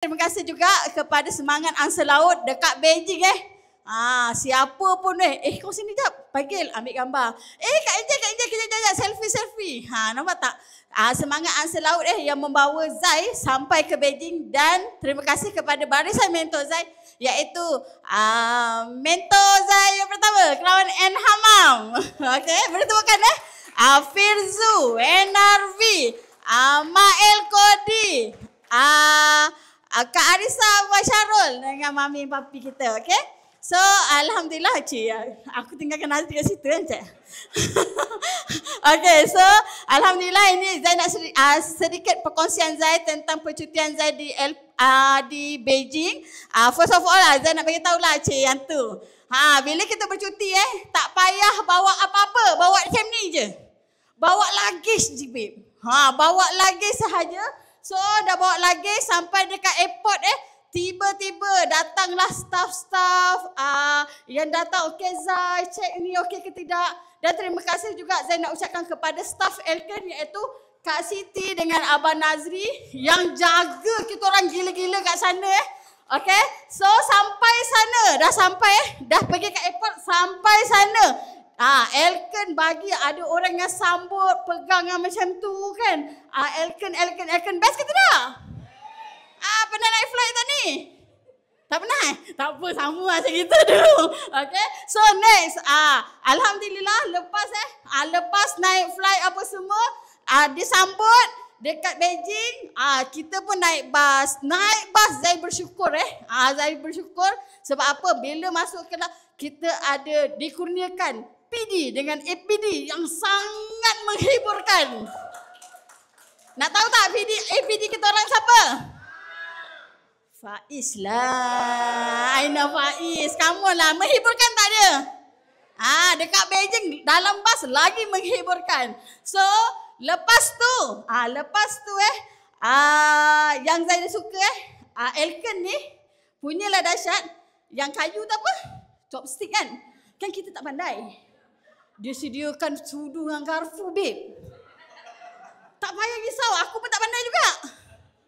Terima kasih juga kepada semangat Angsa Laut dekat Beijing siapa pun kau sini jap, panggil ambil gambar. Kak Eja kejap selfie. Nampak tak? Semangat Angsa Laut yang membawa Zai sampai ke Beijing, dan terima kasih kepada barisan mentor Zai, iaitu mentor Zai yang pertama, Kerawan N Hamam. Okey, boleh temukan Firzu, NRV, Mael Kodi, Kak Arisa Syarul dengan mami papi kita, okey? So, alhamdulillah cik, aku tinggalkan Nazri kat situ kan cik. Okey, so alhamdulillah ini Zai nak sedikit perkongsian Zai tentang percutian Zai di Beijing. First of all Zai nak bagi tahulah cik yang tu. Bila kita bercuti tak payah bawa apa-apa, bawa macam ni je. Bawa luggage je babe. Bawa luggage sahaja. So dah bawa luggage sampai dekat airport tiba-tiba datanglah staff-staff yang datang, okey Zai, cek ni okey ke tidak. Dan terima kasih juga Zai nak ucapkan kepada staff Elken, iaitu Kak Siti dengan Abang Nazri yang jaga kita orang gila-gila kat sana. Okey, so sampai sana, dah pergi ke airport, sampai sana. Elken bagi ada orang yang sambut, pegang macam tu kan. Elken best ke tidak? Pernah naik flight tadi? Tak pernah Tak apa, sama macam kita dulu. Okay, so next. Alhamdulillah lepas naik flight apa semua, disambut dekat Beijing. Kita pun naik bas. Zai bersyukur Zai bersyukur sebab apa? Bila masuk ke kita ada dikurniakan PD dengan APD yang sangat menghiburkan. Nak tahu tak APD kita orang siapa? Faiz lah. Aina Faiz. Kamu lah. Menghiburkan tak dia? Dekat Beijing dalam bas lagi menghiburkan. So, lepas tu yang saya suka Elken ni punyalah dahsyat. Yang kayu tu apa? Chopstick kan? Kan kita tak pandai. Dia sediakan sudu dengan garfu, babe. Tak payah risau. Aku pun tak pandai juga.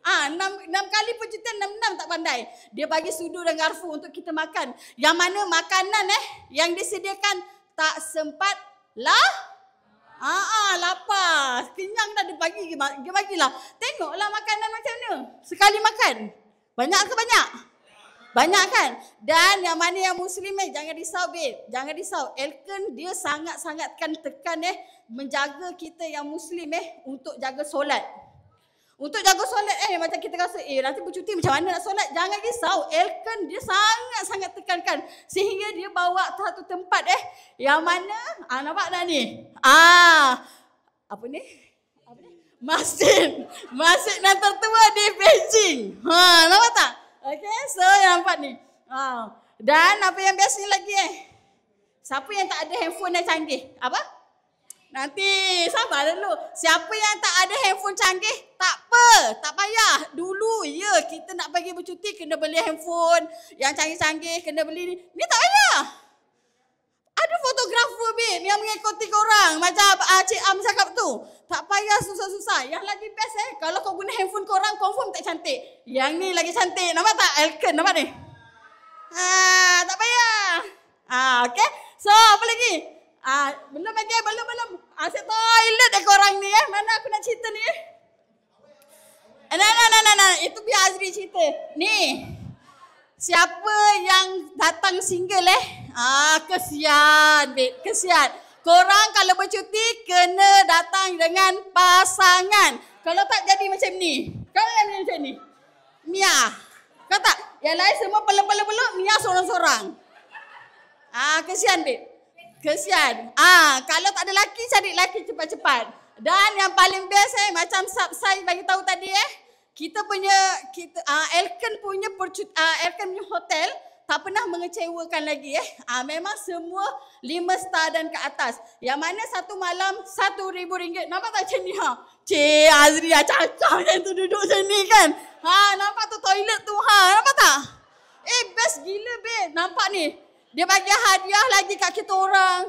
6 kali percutian 6 tak pandai. Dia bagi sudu dan garfu untuk kita makan. Yang mana makanan yang disediakan tak sempat lapar. Kenyang dah dia bagilah. Tengoklah makanan macam mana. Sekali makan. Banyak ke banyak? Banyak kan? Dan yang mana yang muslim jangan risau babe. Jangan risau. Elken dia sangat-sangatkan tekan menjaga kita yang muslim untuk jaga solat. Untuk jaga solat macam kita rasa nanti bercuti macam mana nak solat. Jangan risau. Elken dia sangat-sangat tekankan sehingga dia bawa satu tempat yang mana nampak tak ni? Apa ni? Masjid yang tertua di Beijing. Nampak tak? Okey, so yang nampak ni. Dan apa yang biasanya lagi siapa yang tak ada handphone yang canggih? Apa? Nanti sabar dulu. Siapa yang tak ada handphone canggih, tak apa, tak payah. Dulu kita nak pergi bercuti kena beli handphone yang canggih-canggih, kena beli ni. Ni tak payah. Ada fotografer babe yang mengikuti korang macam Cik Am cakap tu. Tak payah susah-susah. Yang lagi best kalau kau guna handphone korang confirm tak cantik. Yang ni lagi cantik. Nampak tak? Elken nampak ni? Tak payah. Okay. So apa lagi? Belum. Asyik toilet korang ni Mana aku nak cerita ni Nah. Itu biar Azri cerita. Ni. Siapa yang datang single kesian babe, kesian. Korang kalau bercuti kena datang dengan pasangan. Kalau tak jadi macam ni. Kalau yang macam ni. Mia. Kau tak? Yang lain semua peluk-peluk, Mia sorang-sorang. Kesian babe. Kesian. Kalau tak ada laki, cari laki cepat-cepat. Dan yang paling best macam Sabsai bagi tahu tadi Elken punya hotel tak pernah mengecewakan lagi memang semua 5 star dan ke atas. Yang mana satu malam RM1,000. Nampak tak macam ni Cik Azri cacah macam tu duduk macam ni kan. Nampak tu toilet tu nampak tak? Best gila babe. Nampak ni. Dia bagi hadiah lagi kat kita orang.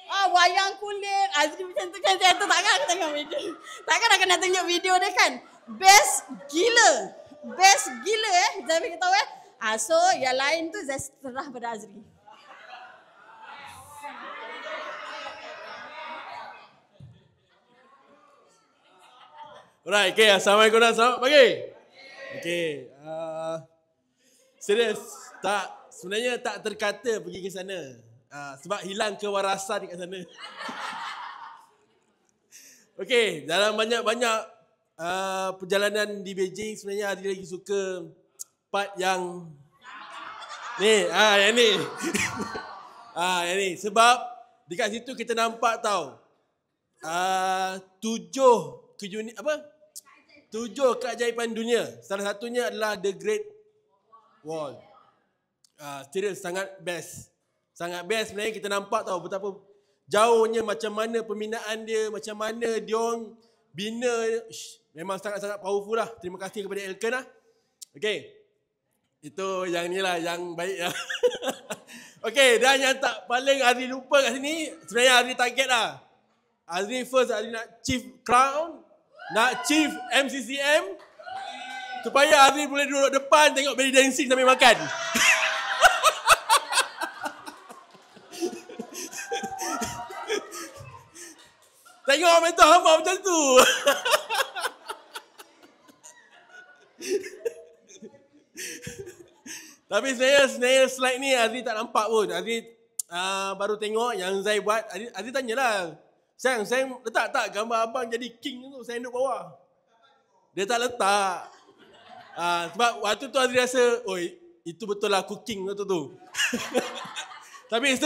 Wayang kulit. Azri macam tu kan. Saya tu takkan aku tengok video. Takkan aku nak tunjuk video dia kan. Best gila. Zai beritahu So yang lain tu Zai serah pada Azri. Alright, okay. Assalamualaikum dan selamat pagi. Okay. Serius, sebenarnya tak terkata pergi ke sana. Sebab hilang kewarasan kat sana. Okay, dalam banyak-banyak perjalanan di Beijing, sebenarnya Adri lagi suka part yang ni, yang ni. Yang ni. Sebab dekat situ kita nampak tau, 7 keajaiban dunia. Salah satunya adalah The Great Wall. Serius, sangat best. Sangat best sebenarnya kita nampak tau betapa jauhnya, macam mana pembinaan dia, macam mana diorang bina. Memang sangat-sangat powerful lah. Terima kasih kepada Elkan lah. Okay. Itu yang ni lah, yang baik lah. Okay, dan yang tak paling Azri lupa kat sini, sebenarnya Azri target lah. Azri first, Azri nak Chief Crown, nak Chief MCCM, supaya Azri boleh duduk depan tengok belly dancing sambil makan. Tengok mental hamba macam tu. Tapi sebenarnya slide ni Azri tak nampak pun. Azri baru tengok yang Zai buat. Azri tanyalah, Sayang letak tak gambar abang jadi king tu, saya duduk bawah. Dia tak letak. Sebab waktu tu Azri rasa, oi, itu betul lah aku king waktu tu. Tapi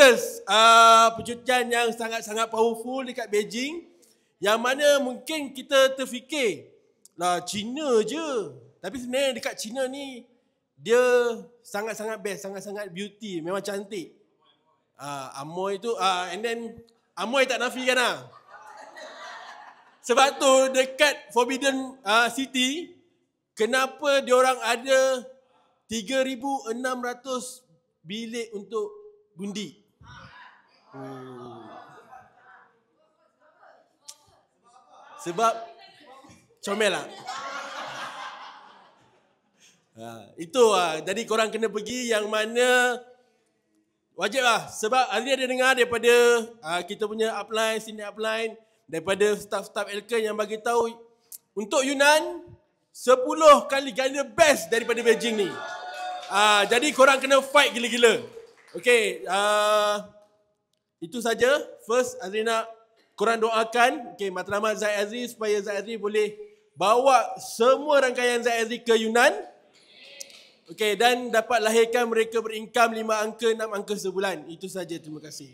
percutian yang sangat-sangat powerful dekat Beijing, yang mana mungkin kita terfikir, lah China je. Tapi sebenarnya dekat China ni, dia sangat-sangat best, sangat-sangat beauty, memang cantik. Amoy tu, and then Amoy tak nafikan lah. Sebab tu dekat Forbidden City, kenapa diorang ada 3,600 bilik untuk gundi? Sebab comel lah. Itu lah. Jadi korang kena pergi yang mana wajib lah. Sebab Azri ada dengar daripada kita punya upline, senior upline, daripada staff-staff Elkan yang bagi tahu untuk Yunnan 10 kali ganda best daripada Beijing ni. Jadi korang kena fight gila-gila. Okay, itu saja. First, Azri nak korang doakan matlamat Zai Azri supaya Zai Azri boleh bawa semua rangkaian Zai Azri ke Yunnan. Okay, dan dapat lahirkan mereka berinkam 5 angka, 6 angka sebulan. Itu saja, terima kasih.